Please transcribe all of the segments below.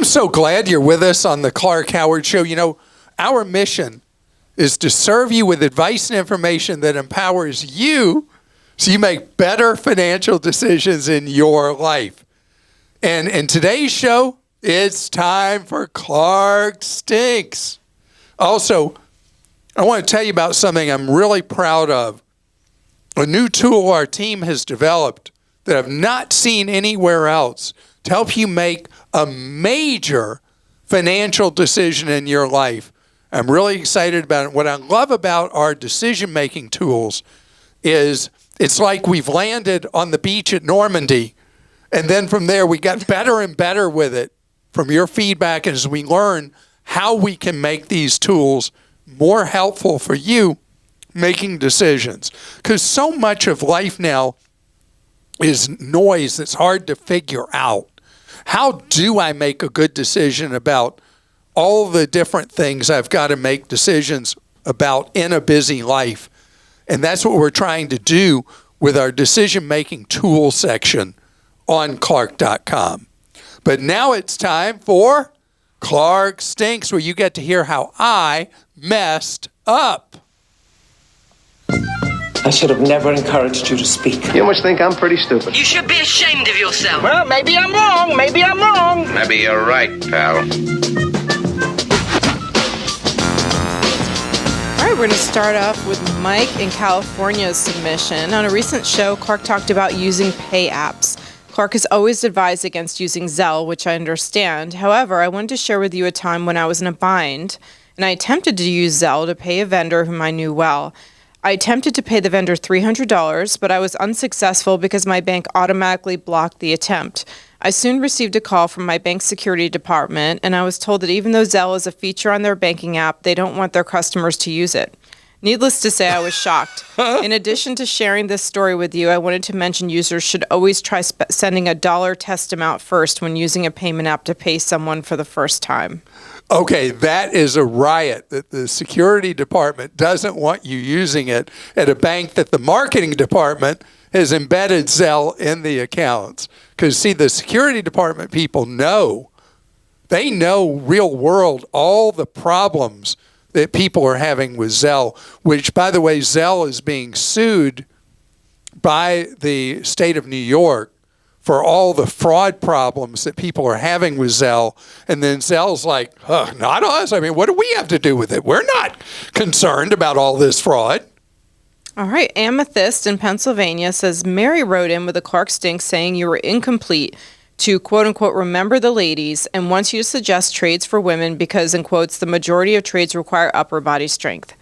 so glad you're with us on the Clark Howard Show. You know, our mission is to serve you with advice and information that empowers you so you make better financial decisions in your life. And in today's show, it's time for Clark Stinks. Also, I want to tell you about something I'm really proud of. A new tool our team has developed that I've not seen anywhere else to help you make a major financial decision in your life. I'm really excited about it. What I love about our decision-making tools is it's like we've landed on the beach at Normandy, and then from there we got better and better with it from your feedback as we learn how we can make these tools more helpful for you making decisions. Because so much of life now is noise that's hard to figure out. How do I make a good decision about all the different things I've got to make decisions about in a busy life? And that's what we're trying to do with our decision-making tool section on Clark.com. But now it's time for Clark Stinks, where you get to hear how I messed up. I should have never encouraged you to speak. You must think I'm pretty stupid. You should be ashamed of yourself. Well, maybe I'm wrong. Maybe I'm wrong. Maybe you're right, pal. All right, we're going to start off with Mike in California's submission. On a recent show, Clark talked about using pay apps. Clark has always advised against using Zelle, which I understand. However, I wanted to share with you a time when I was in a bind, and I attempted to use Zelle to pay a vendor whom I knew well. I attempted to pay the vendor $300, but I was unsuccessful because my bank automatically blocked the attempt. I soon received a call from my bank security department, and I was told that even though Zelle is a feature on their banking app, they don't want their customers to use it. Needless to say, I was shocked. In addition to sharing this story with you, I wanted to mention users should always try sending a dollar test amount first when using a payment app to pay someone for the first time. Okay, that is a riot that the security department doesn't want you using it at a bank that the marketing department has embedded Zelle in the accounts. Because, see, the security department people know. They know real world all the problems that people are having with Zelle, which, by the way, Zelle is being sued by the state of New York for all the fraud problems that people are having with Zelle. And then Zelle's like, not us. I mean, what do we have to do with it? We're not concerned about all this fraud. All right. Amethyst in Pennsylvania says, Mary wrote in with a Clark Stink saying you were incomplete to, quote unquote, remember the ladies and wants you to suggest trades for women because, in quotes, the majority of trades require upper body strength.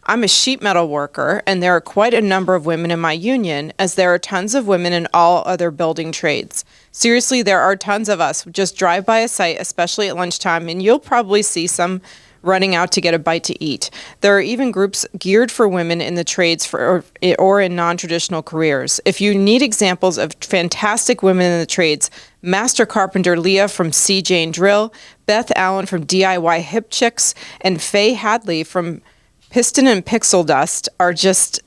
I'm a sheet metal worker, and there are quite a number of women in my union, as there are tons of women in all other building trades. Seriously, there are tons of us. Just drive by a site, especially at lunchtime, and you'll probably see some running out to get a bite to eat. There are even groups geared for women in the trades or in non-traditional careers. If you need examples of fantastic women in the trades, Master Carpenter Leah from C. Jane Drill, Beth Allen from DIY Hip Chicks, and Faye Hadley from Piston and Pixie Dust are just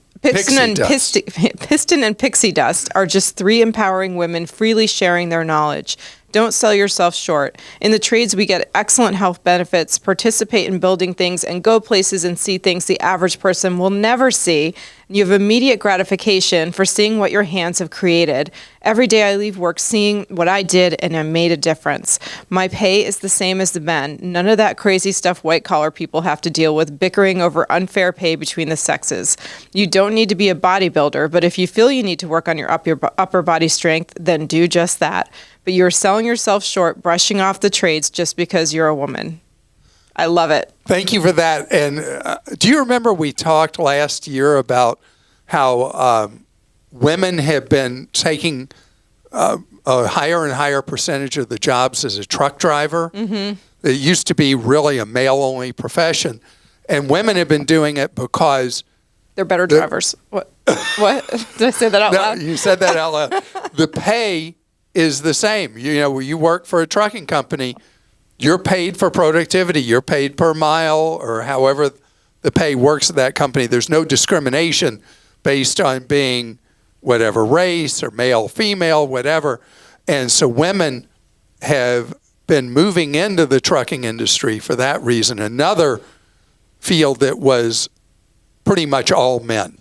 three empowering women freely sharing their knowledge. Don't sell yourself short. In the trades, we get excellent health benefits, participate in building things, and go places and see things the average person will never see. You have immediate gratification for seeing what your hands have created. Every day I leave work seeing what I did and I made a difference. My pay is the same as the men. None of that crazy stuff white-collar people have to deal with, bickering over unfair pay between the sexes. You don't need to be a bodybuilder, but if you feel you need to work on your upper body strength, then do just that. But you're selling yourself short, brushing off the trades just because you're a woman. I love it. Thank you for that. And do you remember we talked last year about how women have been taking a higher and higher percentage of the jobs as a truck driver? Mm-hmm. It used to be really a male-only profession. And women have been doing it because they're better drivers. What? Did I say that out loud? No, you said that out loud. The pay is the same. You know, you work for a trucking company, you're paid for productivity. You're paid per mile or however the pay works at that company. There's no discrimination based on being whatever race or male, female, whatever. And so women have been moving into the trucking industry for that reason. Another field that was pretty much all men.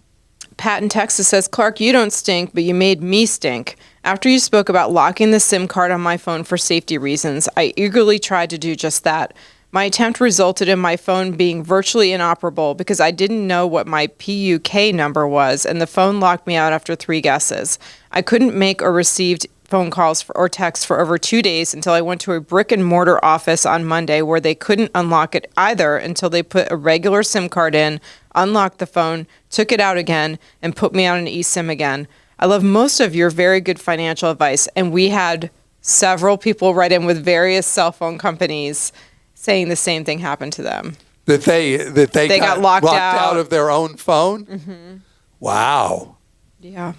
Pat in Texas says, Clark, you don't stink, but you made me stink. After you spoke about locking the SIM card on my phone for safety reasons, I eagerly tried to do just that. My attempt resulted in my phone being virtually inoperable because I didn't know what my PUK number was, and the phone locked me out after 3 guesses. I couldn't make or receive phone calls or texts for over 2 days until I went to a brick and mortar office on Monday where they couldn't unlock it either until they put a regular SIM card in, unlocked the phone, took it out again, and put me on an eSIM again. I love most of your very good financial advice, and we had several people write in with various cell phone companies saying the same thing happened to them. That they got locked out of their own phone? Mm-hmm. Wow. Yeah.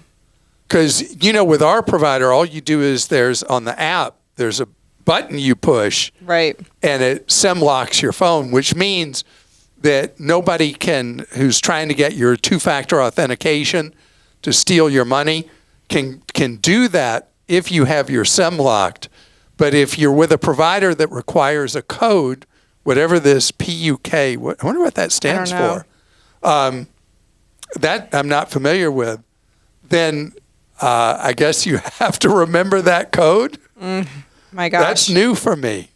Because, with our provider, all you do is on the app, there's a button you push. Right. And it SIM locks your phone, which means that nobody who's trying to get your 2-factor authentication to steal your money can do that if you have your SIM locked. But if you're with a provider that requires a code, whatever this PUK, I wonder what that stands for. That I'm not familiar with. Then I guess you have to remember that code. My gosh. That's new for me.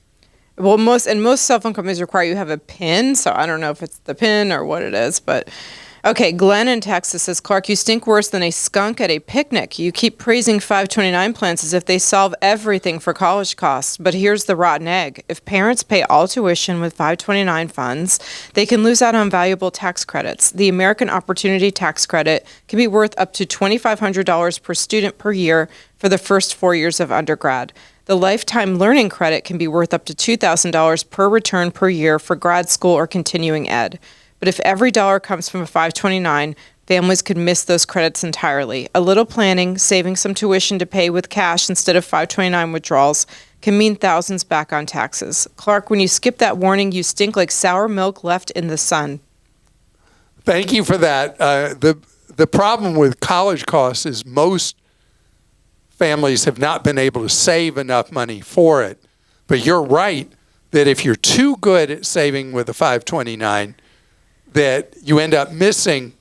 Well, most cell phone companies require you have a PIN, so I don't know if it's the PIN or what it is, but okay. Glenn in Texas says, Clark, you stink worse than a skunk at a picnic. You keep praising 529 plans as if they solve everything for college costs, but here's the rotten egg. If parents pay all tuition with 529 funds, they can lose out on valuable tax credits. The American Opportunity Tax Credit can be worth up to $2,500 per student per year for the first 4 years of undergrad. The Lifetime Learning Credit can be worth up to $2,000 per return per year for grad school or continuing ed. But if every dollar comes from a 529, families could miss those credits entirely. A little planning, saving some tuition to pay with cash instead of 529 withdrawals, can mean thousands back on taxes. Clark, when you skip that warning, you stink like sour milk left in the sun. Thank you for that. The problem with college costs is most families have not been able to save enough money for it. But you're right that if you're too good at saving with a 529, that you end up missing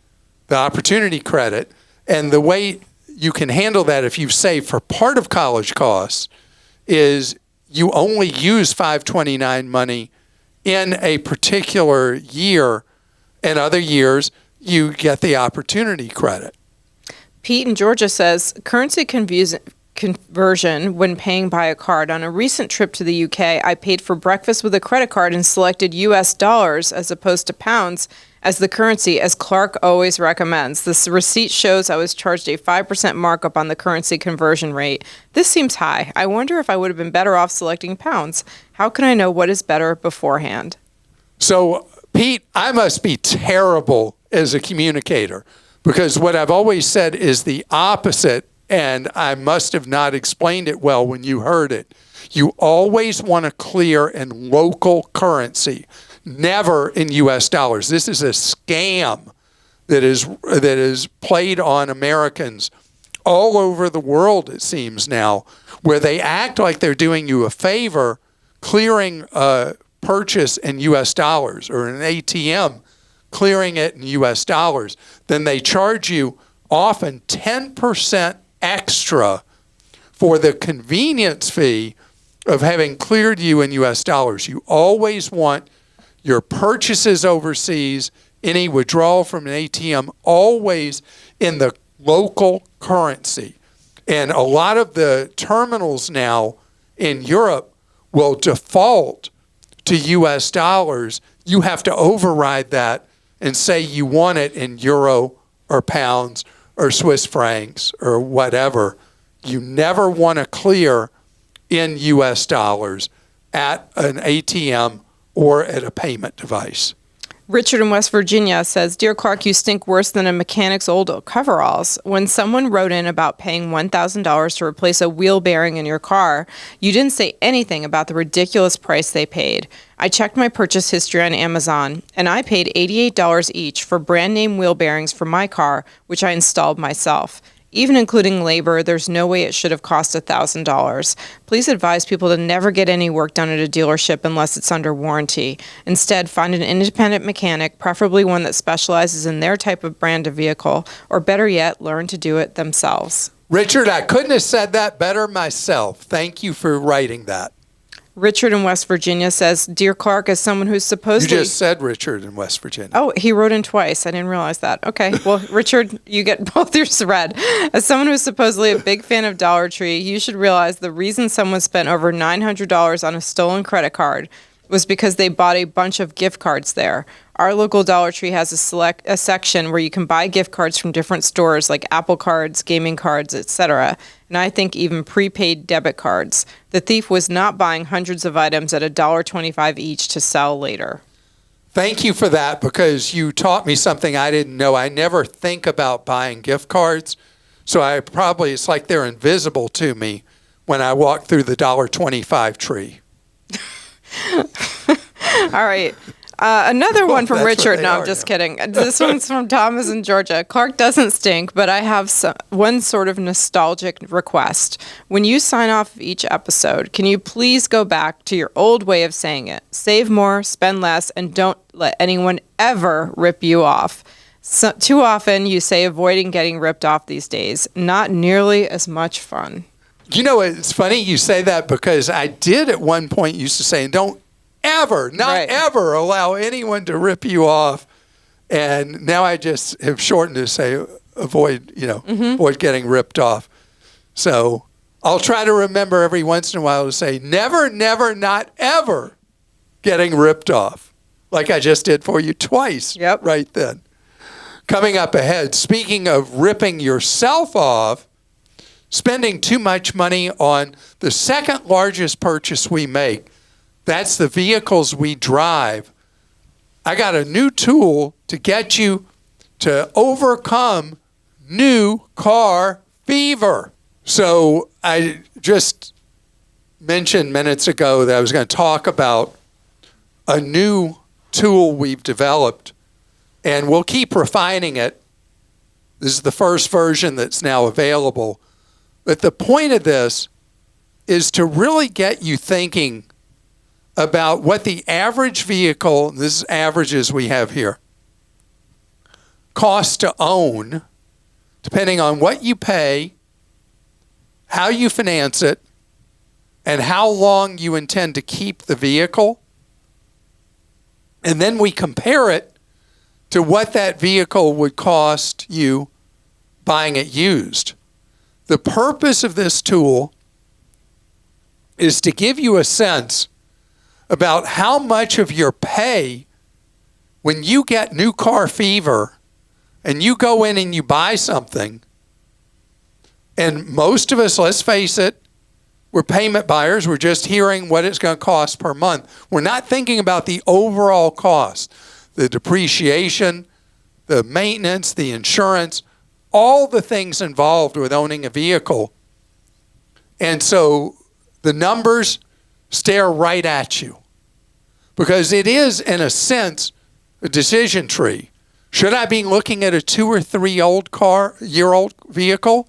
the opportunity credit. And the way you can handle that if you've saved for part of college costs is you only use 529 money in a particular year, and other years you get the opportunity credit. Pete in Georgia says, currency conversion when paying by a card. On a recent trip to the UK, I paid for breakfast with a credit card and selected US dollars as opposed to pounds as the currency, as Clark always recommends. This receipt shows I was charged a 5% markup on the currency conversion rate. This seems high. I wonder if I would have been better off selecting pounds. How can I know what is better beforehand? So, Pete, I must be terrible as a communicator, because what I've always said is the opposite, and I must have not explained it well when you heard it. You always want to clear in local currency, never in U.S. dollars. This is a scam that is played on Americans all over the world, it seems now, where they act like they're doing you a favor clearing a purchase in U.S. dollars, or an ATM clearing it in U.S. dollars. Then they charge you often 10% extra for the convenience fee of having cleared you in U.S. dollars. You always want your purchases overseas, any withdrawal from an ATM, always in the local currency. And a lot of the terminals now in Europe will default to U.S. dollars. You have to override that and say you want it in euro or pounds or Swiss francs or whatever. You never want to clear in U.S. dollars at an ATM or at a payment device. Richard in West Virginia says, Dear Clark, you stink worse than a mechanic's old coveralls. When someone wrote in about paying $1,000 to replace a wheel bearing in your car, you didn't say anything about the ridiculous price they paid. I checked my purchase history on Amazon, and I paid $88 each for brand name wheel bearings for my car, which I installed myself. Even including labor, there's no way it should have cost $1,000. Please advise people to never get any work done at a dealership unless it's under warranty. Instead, find an independent mechanic, preferably one that specializes in their type of brand of vehicle, or better yet, learn to do it themselves. Richard, I couldn't have said that better myself. Thank you for writing that. Richard in West Virginia says, Dear Clark, as someone who's supposedly... You just said Richard in West Virginia. Oh, he wrote in twice. I didn't realize that. Okay. Well, Richard, you get both yours read. As someone who's supposedly a big fan of Dollar Tree, you should realize the reason someone spent over $900 on a stolen credit card was because they bought a bunch of gift cards there. Our local Dollar Tree has a section where you can buy gift cards from different stores like Apple cards, gaming cards, etc., and I think even prepaid debit cards. The thief was not buying hundreds of items at $1.25 each to sell later. Thank you for that, because you taught me something I didn't know. I never think about buying gift cards, so it's like they're invisible to me when I walk through the $1.25 tree. All right. Another one from That's Richard. No, I'm just kidding. This one's from Thomas in Georgia. Clark doesn't stink, but I have one sort of nostalgic request. When you sign off each episode, can you please go back to your old way of saying it? Save more, spend less, and don't let anyone ever rip you off. So, too often you say avoiding getting ripped off these days. Not nearly as much fun. You know, it's funny you say that, because I did at one point used to say, don't ever, ever allow anyone to rip you off. And now I just have shortened to say avoid getting ripped off. So I'll try to remember every once in a while to say never, never, not ever getting ripped off. Like I just did for you twice right then. Coming up ahead, speaking of ripping yourself off, spending too much money on the second largest purchase we make. That's the vehicles we drive. I got a new tool to get you to overcome new car fever. So I just mentioned minutes ago that I was going to talk about a new tool we've developed, and we'll keep refining it. This is the first version that's now available. But the point of this is to really get you thinking about what the average vehicle, this is averages we have here, costs to own, depending on what you pay, how you finance it, and how long you intend to keep the vehicle. And then we compare it to what that vehicle would cost you buying it used. The purpose of this tool is to give you a sense about how much of your pay, when you get new car fever and you go in and you buy something, and most of us, let's face it, we're payment buyers. We're just hearing what it's going to cost per month. We're not thinking about the overall cost, the depreciation, the maintenance, the insurance, all the things involved with owning a vehicle. And so the numbers stare right at you, because it is, in a sense, a decision tree. Should I be looking at a 2 or 3 year old vehicle,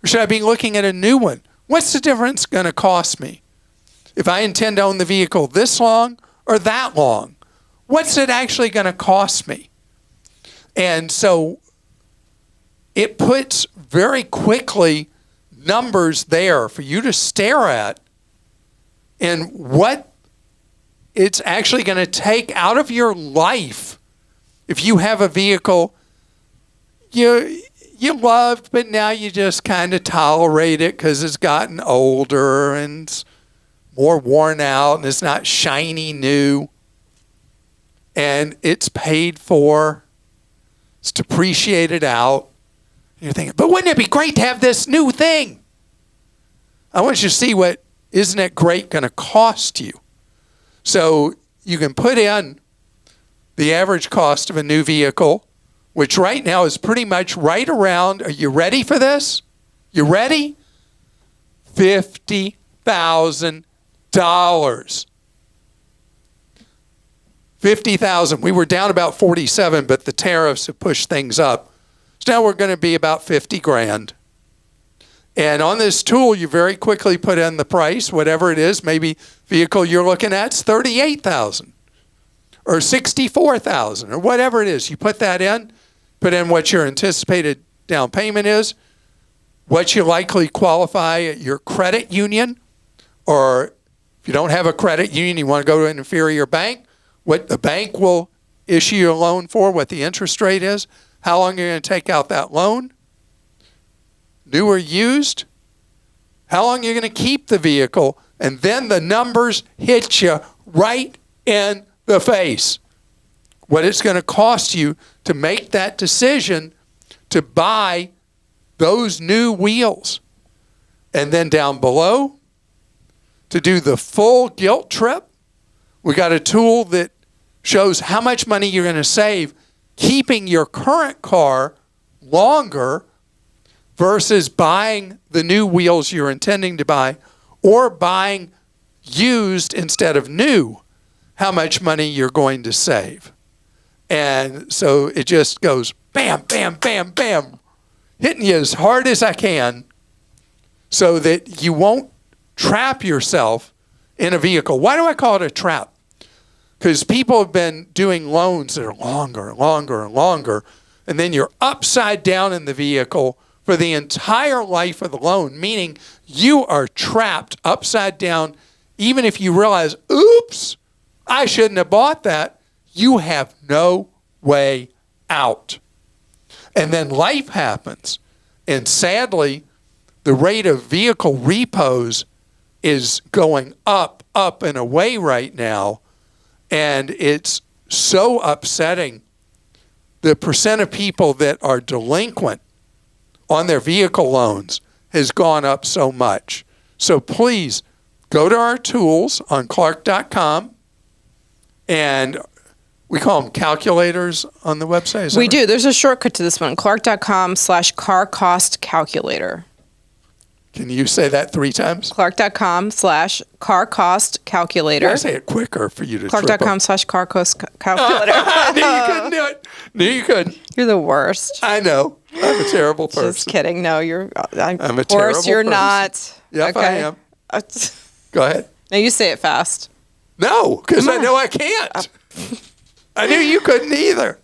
or should I be looking at a new one? What's the difference going to cost me if I intend to own the vehicle this long or that long? What's it actually going to cost me? And so it puts very quickly numbers there for you to stare at, and what it's actually going to take out of your life if you have a vehicle you loved, but now you just kind of tolerate it because it's gotten older and it's more worn out and it's not shiny new, and it's paid for, it's depreciated out. And you're thinking, but wouldn't it be great to have this new thing? I want you to see what isn't it great going to cost you. So you can put in the average cost of a new vehicle, which right now is pretty much right around, are you ready for this? You ready? $50,000. $50,000. We were down about 47, but the tariffs have pushed things up. So now we're going to be about 50 grand. And on this tool, you very quickly put in the price, whatever it is. Maybe vehicle you're looking at is $38,000 or $64,000 or whatever it is. You put that in, put in what your anticipated down payment is, what you likely qualify at your credit union, or if you don't have a credit union, you want to go to an inferior bank, what the bank will issue you a loan for, what the interest rate is, how long you're going to take out that loan, new or used, how long you're going to keep the vehicle, and then the numbers hit you right in the face. What it's going to cost you to make that decision to buy those new wheels. And then down below, to do the full guilt trip, we got a tool that shows how much money you're going to save keeping your current car longer versus buying the new wheels you're intending to buy, or buying used instead of new, how much money you're going to save. And so it just goes bam, bam, bam, bam, hitting you as hard as I can so that you won't trap yourself in a vehicle. Why do I call it a trap? Because people have been doing loans that are longer and longer and longer, and then you're upside down in the vehicle for the entire life of the loan, meaning you are trapped upside down. Even if you realize, oops, I shouldn't have bought that, you have no way out. And then life happens. And sadly, the rate of vehicle repos is going up and away right now. And it's so upsetting. The percent of people that are delinquent on their vehicle loans has gone up so much. So please go to our tools on Clark.com, and we call them calculators on the website. We do. There's a shortcut to this one, Clark.com/car cost calculator. Can you say that 3 times? Clark.com/car cost calculator. I say it quicker for you to Clark.com/car cost calculator. I knew you couldn't do it. Knew you couldn't. You're the worst. I know. I'm a terrible person. Just kidding. No, you're. I'm a of course, terrible you're person. not. Yep, I am. Go ahead. Now you say it fast. No, because I know I can't. I knew you couldn't either.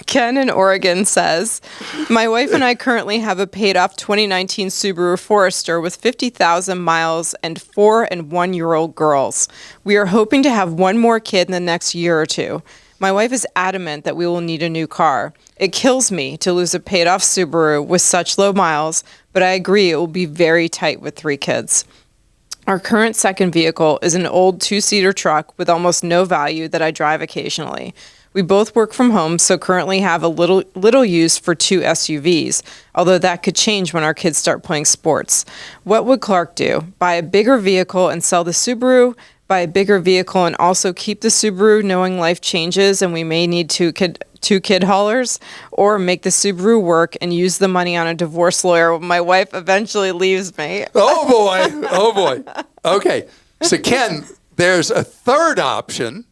Ken in Oregon says, my wife and I currently have a paid-off 2019 Subaru Forester with 50,000 miles and 4 and 1-year-old girls. We are hoping to have one more kid in the next year or two. My wife is adamant that we will need a new car. It kills me to lose a paid-off Subaru with such low miles, but I agree it will be very tight with 3 kids. Our current second vehicle is an old 2-seater truck with almost no value that I drive occasionally. We both work from home, so currently have a little use for 2 SUVs, although that could change when our kids start playing sports. What would Clark do? Buy a bigger vehicle and sell the Subaru? Buy a bigger vehicle and also keep the Subaru, knowing life changes and we may need two kid haulers? Or make the Subaru work and use the money on a divorce lawyer when my wife eventually leaves me? Oh, boy. Oh, boy. Okay. So, Ken, there's a third option.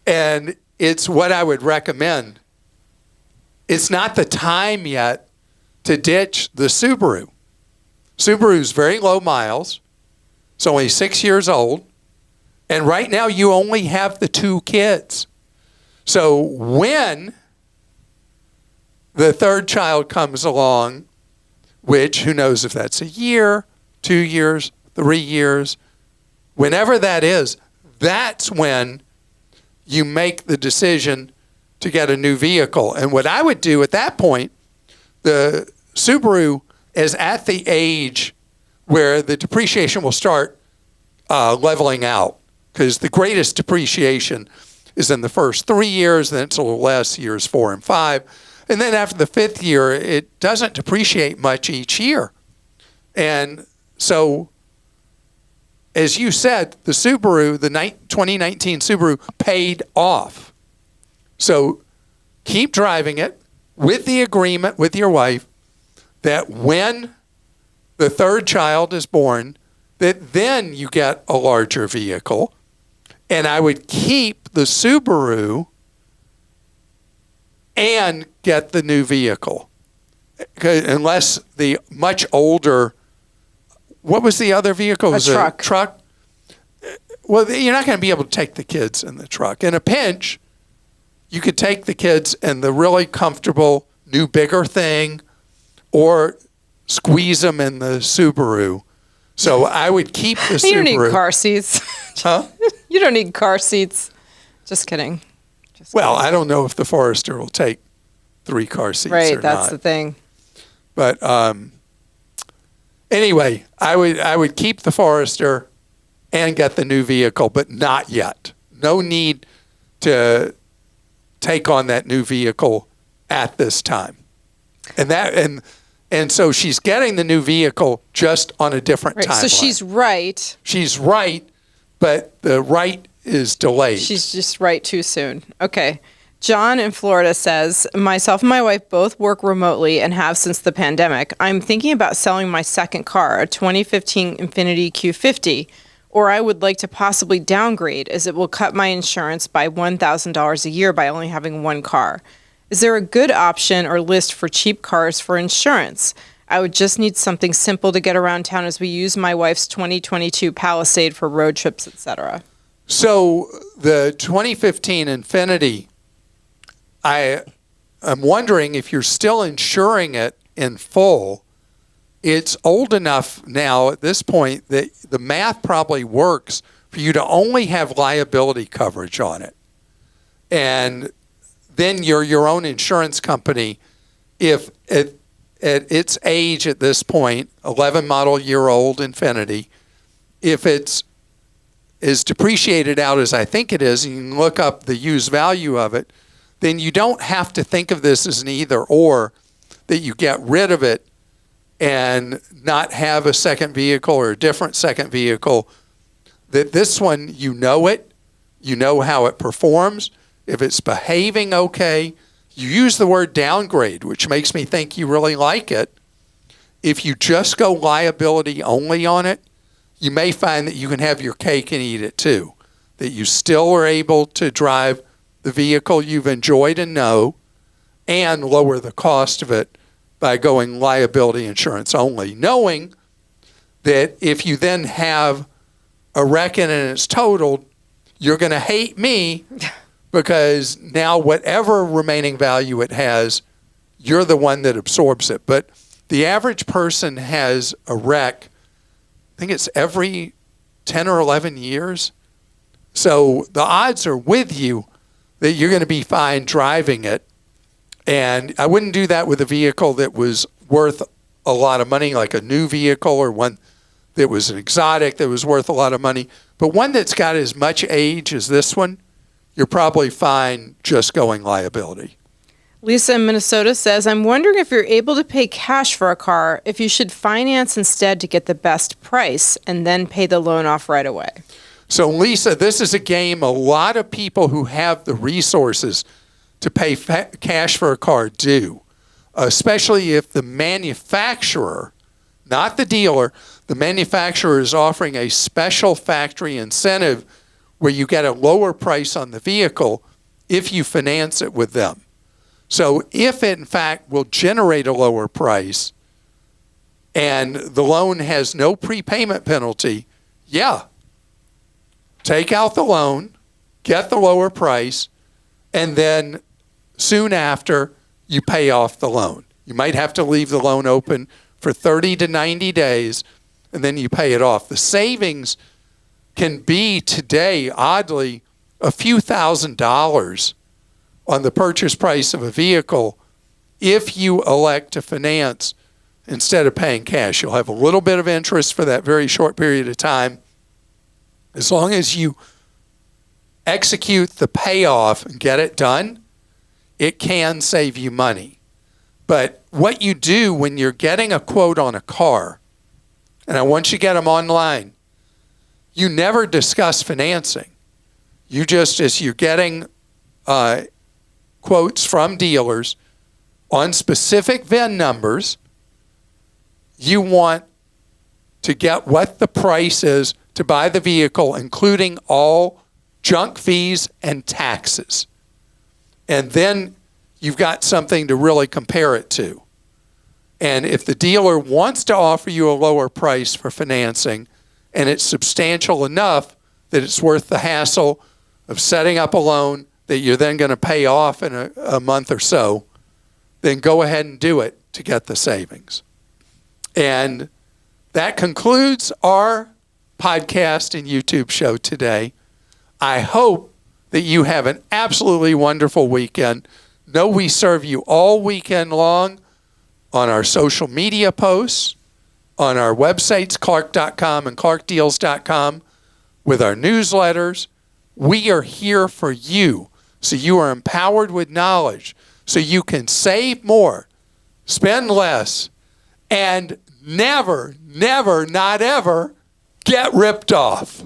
And it's what I would recommend. It's not the time yet to ditch the Subaru. Subaru's very low miles. It's only 6 years old. And right now you only have the 2 kids. So when the third child comes along, which who knows if that's a year, 2 years, 3 years, whenever that is, that's when you make the decision to get a new vehicle. And what I would do at that point, the Subaru is at the age where the depreciation will start leveling out, because the greatest depreciation is in the first 3 years, then it's a little less, years 4 and 5. And then after the 5th year, it doesn't depreciate much each year. And so, as you said, the Subaru, the 2019 Subaru paid off. So keep driving it with the agreement with your wife that when the third child is born, that then you get a larger vehicle. And I would keep the Subaru and get the new vehicle. unless the much older, what was the other vehicle? A Was truck. A truck? Well, you're not going to be able to take the kids in the truck. In a pinch, you could take the kids in the really comfortable new bigger thing, or squeeze them in the Subaru. So I would keep the Subaru. You don't need car seats. Huh? You don't need car seats. Just kidding. Well, I don't know if the Forester will take 3 car seats Right, or that's not. the thing. But anyway, I would keep the Forester and get the new vehicle, but not yet. No need to take on that new vehicle at this time. And so she's getting the new vehicle just on a different Right. timeline. So she's right. She's right, but the right is delayed. She's just right too soon. Okay. John in Florida says, myself and my wife both work remotely and have since the pandemic. I'm thinking about selling my second car, a 2015 Infiniti Q50, or I would like to possibly downgrade as it will cut my insurance by $1,000 a year by only having one car. Is there a good option or list for cheap cars for insurance? I would just need something simple to get around town as we use my wife's 2022 Palisade for road trips, etc. So the 2015 Infiniti, I'm wondering if you're still insuring it in full. It's old enough now at this point that the math probably works for you to only have liability coverage on it. And then you're your own insurance company. If at its age at this point, 11 model year old Infiniti, if it's as depreciated out as I think it is, and you can look up the used value of it, then you don't have to think of this as an either or, that you get rid of it and not have a second vehicle or a different second vehicle. That this one, you know it, you know how it performs. If it's behaving okay, you use the word downgrade, which makes me think you really like it. If you just go liability only on it, you may find that you can have your cake and eat it too. That you still are able to drive the vehicle you've enjoyed and know, and lower the cost of it by going liability insurance only, knowing that if you then have a wreck and it's totaled, you're going to hate me because now whatever remaining value it has, you're the one that absorbs it. But the average person has a wreck, I think it's every 10 or 11 years. So the odds are with you that you're going to be fine driving it. And I wouldn't do that with a vehicle that was worth a lot of money, like a new vehicle, or one that was an exotic that was worth a lot of money. But one that's got as much age as this one, you're probably fine just going liability. Lisa in Minnesota says, I'm wondering if you're able to pay cash for a car, if you should finance instead to get the best price and then pay the loan off right away. So, Lisa, this is a game a lot of people who have the resources to pay cash for a car do, especially if the manufacturer, not the dealer, the manufacturer is offering a special factory incentive where you get a lower price on the vehicle if you finance it with them. So if it, in fact, will generate a lower price and the loan has no prepayment penalty, yeah, take out the loan, get the lower price, and then soon after, you pay off the loan. You might have to leave the loan open for 30 to 90 days, and then you pay it off. The savings can be today, oddly, a few $1,000s on the purchase price of a vehicle if you elect to finance instead of paying cash. You'll have a little bit of interest for that very short period of time. As long as you execute the payoff and get it done, it can save you money. But what you do when you're getting a quote on a car, and once you get them online, you never discuss financing. You just, as you're getting quotes from dealers on specific VIN numbers, you want to get what the price is to buy the vehicle, including all junk fees and taxes. And then you've got something to really compare it to. And if the dealer wants to offer you a lower price for financing and it's substantial enough that it's worth the hassle of setting up a loan that you're then going to pay off in a month or so, then go ahead and do it to get the savings. And that concludes our podcast and YouTube show today. I hope that you have an absolutely wonderful weekend. Know we serve you all weekend long on our social media posts, on our websites, clark.com and clarkdeals.com, with our newsletters. We are here for you, so you are empowered with knowledge, so you can save more, spend less, and never, not ever get ripped off.